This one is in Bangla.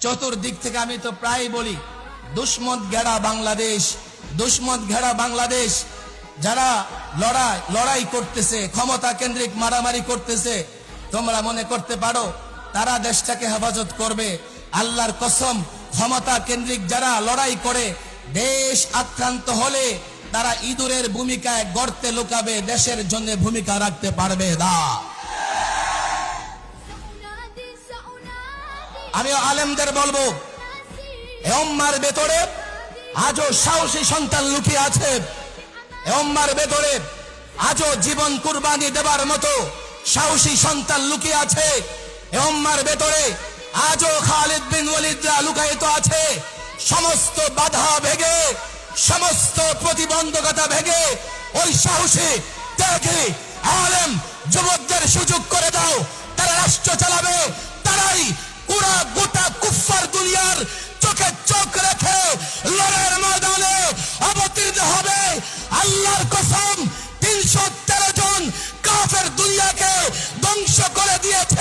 চতুর্দিক থেকে আমি তো প্রায় বলি দুশ্মন ঘেরা বাংলাদেশ, দুশ্মন ঘেরা বাংলাদেশ। যারা লড়াই করতেছে, ক্ষমতা কেন্দ্রিক মারামারি করতেছে, তোমরা মনে করতে পারো তারা দেশটাকে হেফাজত করবে? আল্লাহর কসম, ক্ষমতা কেন্দ্রিক যারা লড়াই করে দেশ আক্রান্ত হলে তারা ইঁদুরের ভূমিকায় গর্তে লুকাবে, দেশের জন্য ভূমিকা রাখতে পারবে না। আমি আলেমদের বলবো, এ উম্মার ভেতরে আজও সাহসী সন্তান লুকিয়ে আছে, এ উম্মার ভেতরে আজও জীবন কুরবানি দেবার মতো সাহসী সন্তান লুকিয়ে আছে, এ উম্মার ভেতরে আজও খালিদ বিন ওয়ালিদরা লুকায়িত আছে। সমস্ত বাধা ভেঙে, সমস্ত প্রতিবন্ধকতা ভেঙে ওই সাহসী ত্যাগী আলেম যুবকদের সুযোগ করে দাও, তারা রাষ্ট্র চালাবে, তারাই পুরা গোটা কুফফার দুনিয়ার চোখে চোখ রেখে লড়াইয়ের ময়দানে অবতীর্ণ হবে। আল্লাহর কসম, 313 জন কাফের দুনিয়াকে ধ্বংস করে দিয়েছে।